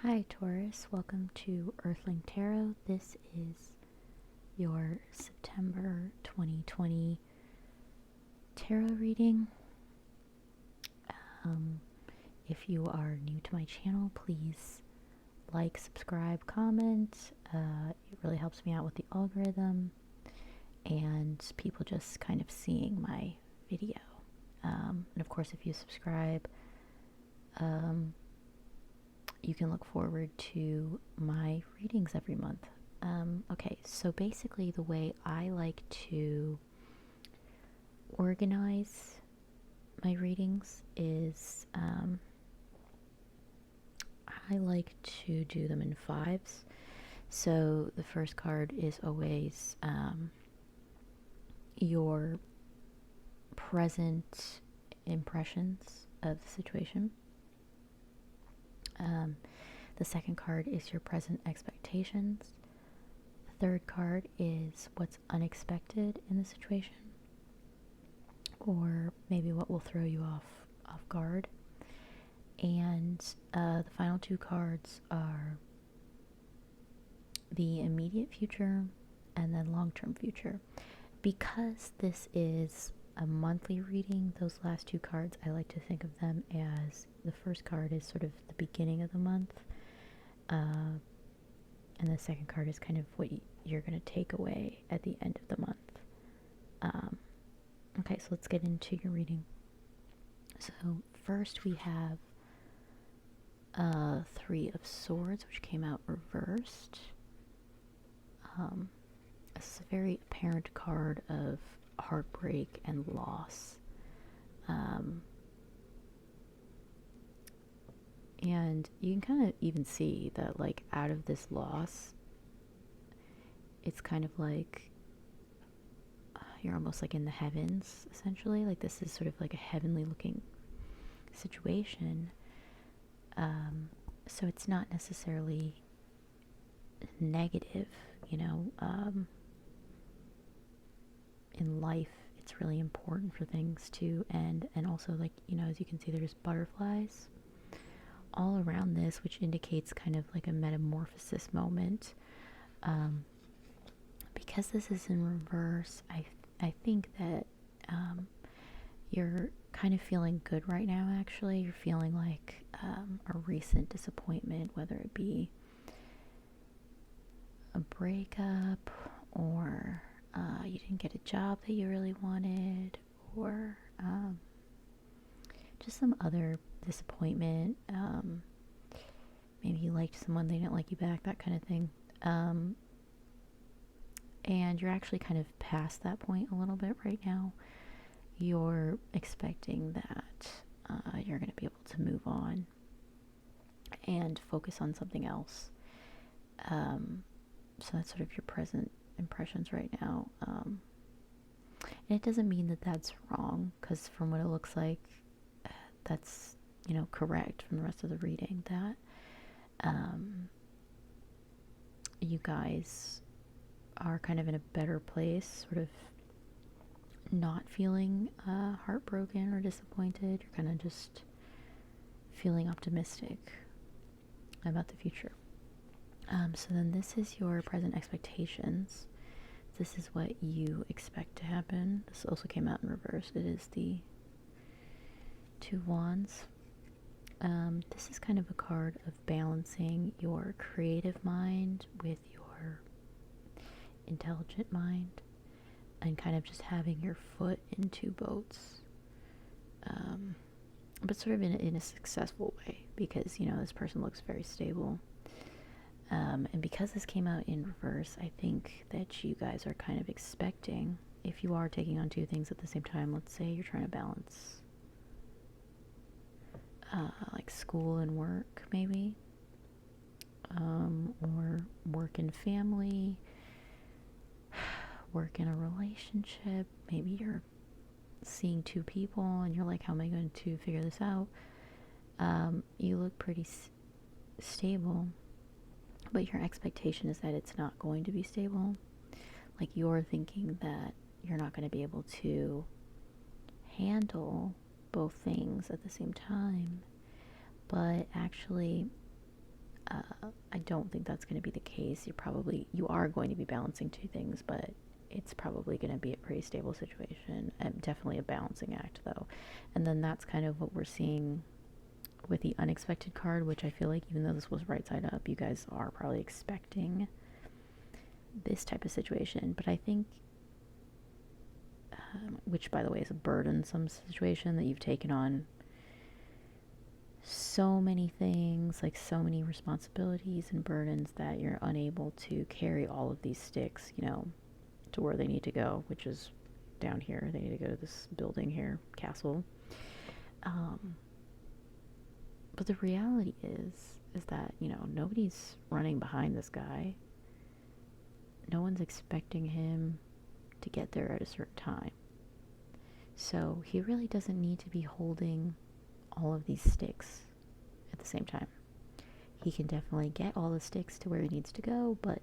Hi Taurus, welcome to Earthling Tarot. This is your September 2020 tarot reading. Um, if you are new to my channel, please like, subscribe, comment. It really helps me out with the algorithm and people just kind of seeing my video. And of course, if you subscribe, you can look forward to my readings every month. Okay, so basically the way I like to organize my readings is I like to do them in fives. So the first card is always your present impressions of the situation. The second card is your present expectations. The third card is what's unexpected in the situation, or maybe what will throw you off guard. And the final two cards are the immediate future and then long-term future. Because this is a monthly reading, those last two cards, I like to think of them as the first card is sort of the beginning of the month, and the second card is kind of what you're going to take away at the end of the month. Okay, so let's get into your reading. So first we have Three of Swords, which came out reversed. This is a very apparent card of heartbreak and loss. And you can kind of even see that, like, out of this loss, it's kind of like you're almost like in the heavens, essentially. Like, this is sort of like a heavenly looking situation. So it's not necessarily negative, you know. In life, it's really important for things to end. And also, like, you know, as you can see, there's butterflies all around this, which indicates kind of like a metamorphosis moment. Because this is in reverse, I think that you're kind of feeling good right now. Actually, you're feeling like a recent disappointment, whether it be a breakup, or you didn't get a job that you really wanted, or just some other disappointment. Maybe you liked someone, they didn't like you back, that kind of thing. And you're actually kind of past that point a little bit right now. You're expecting that you're going to be able to move on and focus on something else. So that's sort of your present impressions right now. And it doesn't mean that that's wrong, because from what it looks like, that's, you know, correct from the rest of the reading, that you guys are kind of in a better place, sort of not feeling heartbroken or disappointed. You're kind of just feeling optimistic about the future. So then this is your present expectations. This is what you expect to happen. This also came out in reverse. It is the Two Wands. This is kind of a card of balancing your creative mind with your intelligent mind, and kind of just having your foot in two boats, but sort of in a successful way, because, you know, this person looks very stable. And because this came out in reverse, I think that you guys are kind of expecting, if you are taking on two things at the same time, let's say you're trying to balance like school and work, maybe, or work and family, work in a relationship. Maybe you're seeing two people and you're like, how am I going to figure this out? You look pretty stable, but your expectation is that it's not going to be stable. Like, you're thinking that you're not going to be able to handle both things at the same time. But actually, I don't think that's going to be the case. You are going to be balancing two things, but it's probably going to be a pretty stable situation, and definitely a balancing act though. And then that's kind of what we're seeing with the unexpected card, which I feel like even though this was right side up, you guys are probably expecting this type of situation. But I think, which by the way is a burdensome situation that you've taken on so many things, like so many responsibilities and burdens, that you're unable to carry all of these sticks, to where they need to go, which is down here. They need to go to this building here, castle. But the reality is that, nobody's running behind this guy. No one's expecting him to get there at a certain time. So he really doesn't need to be holding all of these sticks at the same time. He can definitely get all the sticks to where he needs to go, but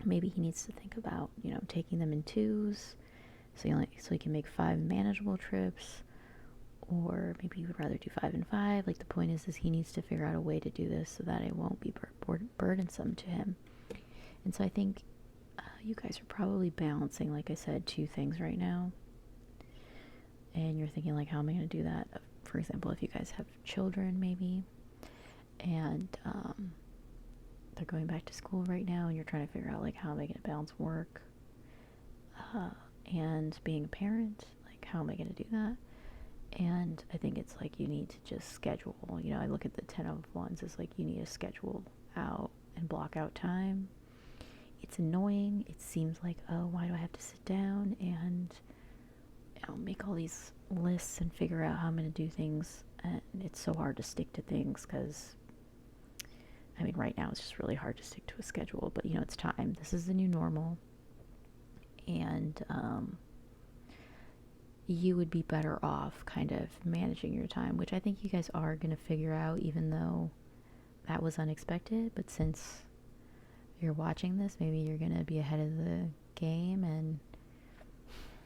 maybe he needs to think about, taking them in twos, so he can make 5 manageable trips, or maybe he would rather do 5 and 5. Like, the point is he needs to figure out a way to do this so that it won't be burdensome to him. And so I think you guys are probably balancing, like I said, two things right now. And you're thinking, like, how am I going to do that? For example, if you guys have children, maybe, and they're going back to school right now, and you're trying to figure out, like, how am I going to balance work and being a parent? Like, how am I going to do that? And I think it's like you need to just schedule. I look at the 10 of Wands as like you need to schedule out and block out time. It's annoying. It seems like, oh, why do I have to sit down and make all these lists and figure out how I'm going to do things? And it's so hard to stick to things because, right now it's just really hard to stick to a schedule. But, it's time. This is the new normal. And you would be better off kind of managing your time, which I think you guys are going to figure out, even though that was unexpected. But since you're watching this, maybe you're going to be ahead of the game and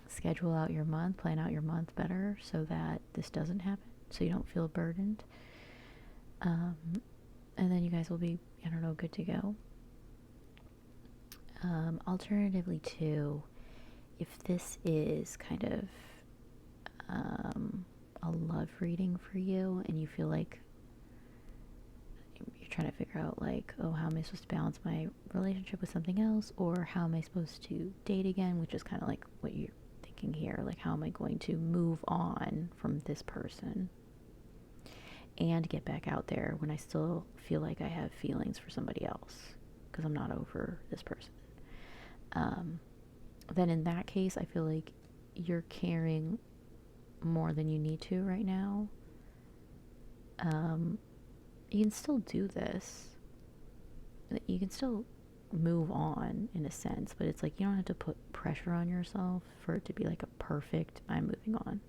schedule out your month, plan out your month better so that this doesn't happen, so you don't feel burdened. And then you guys will be, good to go. Alternatively, too, if this is kind of a love reading for you, and you feel like you're trying to figure out, like, oh, how am I supposed to balance my relationship with something else, or how am I supposed to date again, which is kind of like what you're thinking here, like, how am I going to move on from this person and get back out there when I still feel like I have feelings for somebody else because I'm not over this person. Then in that case, I feel like you're caring more than you need to right now. You can still do this. You can still move on in a sense, but it's like you don't have to put pressure on yourself for it to be like a perfect I'm moving on.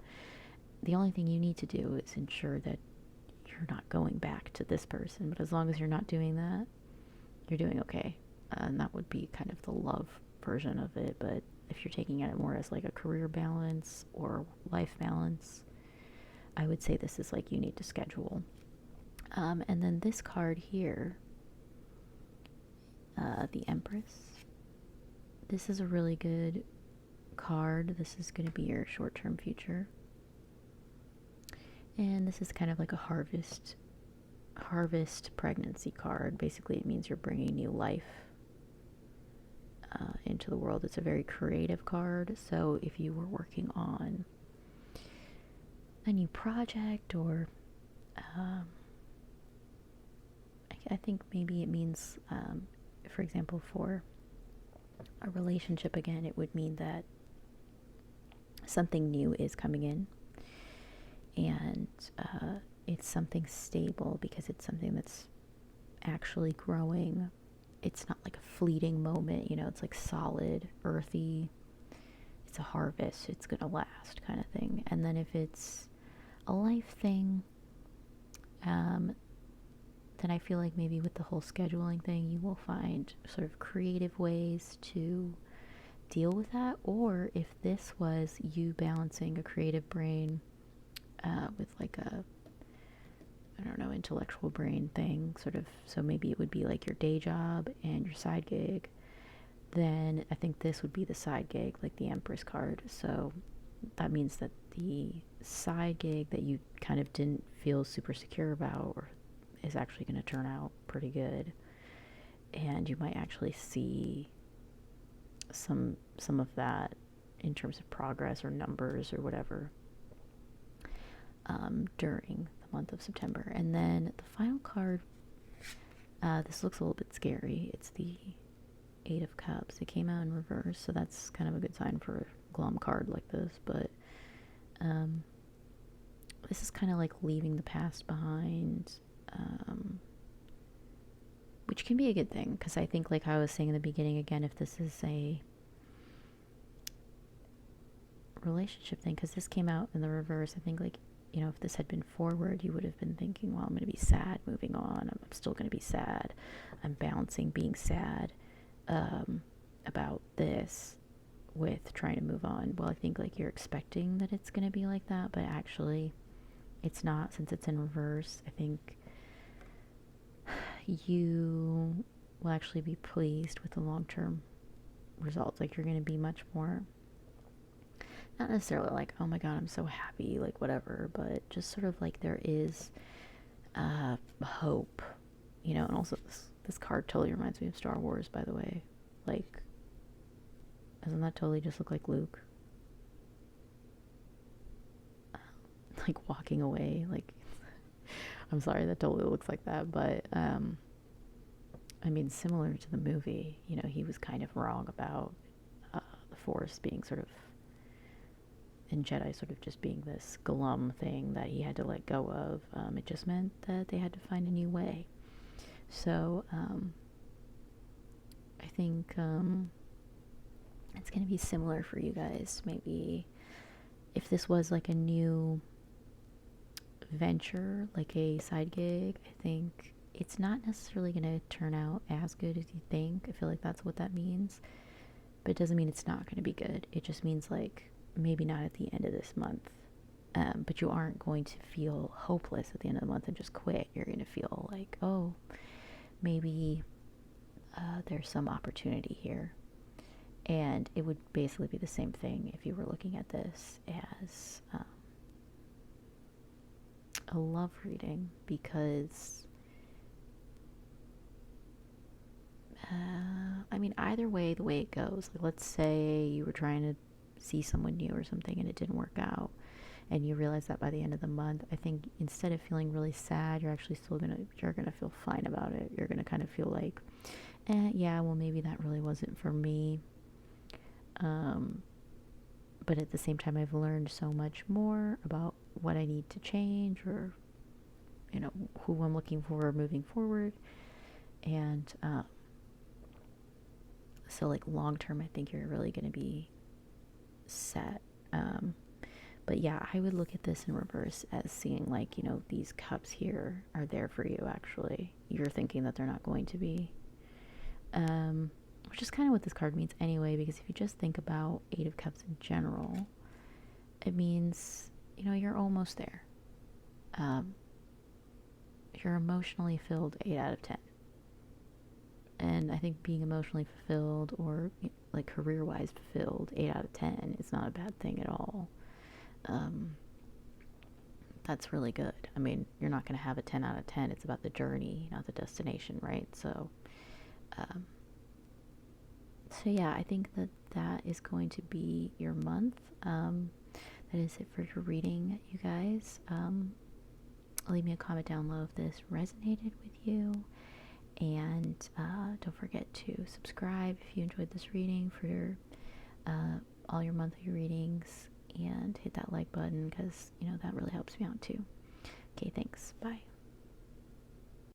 The only thing you need to do is ensure that you're not going back to this person, but as long as you're not doing that, you're doing okay. And that would be kind of the love version of it. But if you're taking it more as like a career balance or life balance, I would say this is like you need to schedule. And then this card here, the Empress. This is a really good card. This is going to be your short-term future. And this is kind of like a harvest pregnancy card. Basically, it means you're bringing new life into the world. It's a very creative card. So if you were working on a new project, or I think maybe it means, for example, for a relationship, again, it would mean that something new is coming in, and it's something stable because it's something that's actually growing. It's not like a fleeting moment, it's like solid, earthy. It's a harvest. It's going to last kind of thing. And then if it's a life thing, then I feel like maybe with the whole scheduling thing, you will find sort of creative ways to deal with that. Or if this was you balancing a creative brain with like a, I don't know, intellectual brain thing, sort of. So maybe it would be like your day job and your side gig. Then I think this would be the side gig, like the Empress card. So that means that the side gig that you kind of didn't feel super secure about or is actually going to turn out pretty good. And you might actually see some of that in terms of progress or numbers or whatever during the month of September. And then the final card, this looks a little bit scary. It's the Eight of Cups. It came out in reverse, so that's kind of a good sign for a glum card like this. But this is kind of like leaving the past behind, which can be a good thing, because I think, like I was saying in the beginning, again, if this is a relationship thing, because this came out in the reverse, I think, like, you know, if this had been forward, you would have been thinking, well, I'm going to be sad moving on. I'm still going to be sad. I'm balancing being sad about this with trying to move on. Well, I think, like, you're expecting that it's going to be like that, but actually it's not, since it's in reverse. I think you will actually be pleased with the long-term results. Like, you're going to be much more, not necessarily like, oh my god, I'm so happy, like whatever, but just sort of like there is hope, you know. And also this card totally reminds me of Star Wars, by the way. Like, doesn't that totally just look like Luke? Like walking away, like, I'm sorry, that totally looks like that, but I mean, similar to the movie, you know, he was kind of wrong about the Force being sort of, and Jedi sort of just being this glum thing that he had to let go of. It just meant that they had to find a new way. So I think it's going to be similar for you guys. Maybe if this was like a new venture, like a side gig, I think it's not necessarily going to turn out as good as you think. I feel like that's what that means. But it doesn't mean it's not going to be good. It just means, like, maybe not at the end of this month. But you aren't going to feel hopeless at the end of the month and just quit. You're going to feel like, oh, maybe there's some opportunity here. And it would basically be the same thing if you were looking at this as a love reading, because I mean, either way, the way it goes, like, let's say you were trying to see someone new or something and it didn't work out, and you realize that by the end of the month, I think instead of feeling really sad, you're actually still you're gonna feel fine about it. You're gonna kind of feel like, yeah, well, maybe that really wasn't for me. But at the same time, I've learned so much more about what I need to change, or, you know, who I'm looking for moving forward. And so, like, long term, I think you're really going to be set. But yeah, I would look at this in reverse as seeing, like, you know, these cups here are there for you, actually. You're thinking that they're not going to be. Which is kind of what this card means anyway, because if you just think about Eight of Cups in general, it means, you know, you're almost there. You're emotionally filled 8 out of 10. And I think being emotionally fulfilled, or like career-wise fulfilled, 8 out of 10 is not a bad thing at all. That's really good. I mean, you're not going to have a 10 out of 10. It's about the journey, not the destination, right? So yeah, I think that is going to be your month. That is it for your reading, you guys. Leave me a comment down below if this resonated with you. And don't forget to subscribe if you enjoyed this reading for all your monthly readings. And hit that like button, because, you know, that really helps me out too. Okay, thanks. Bye.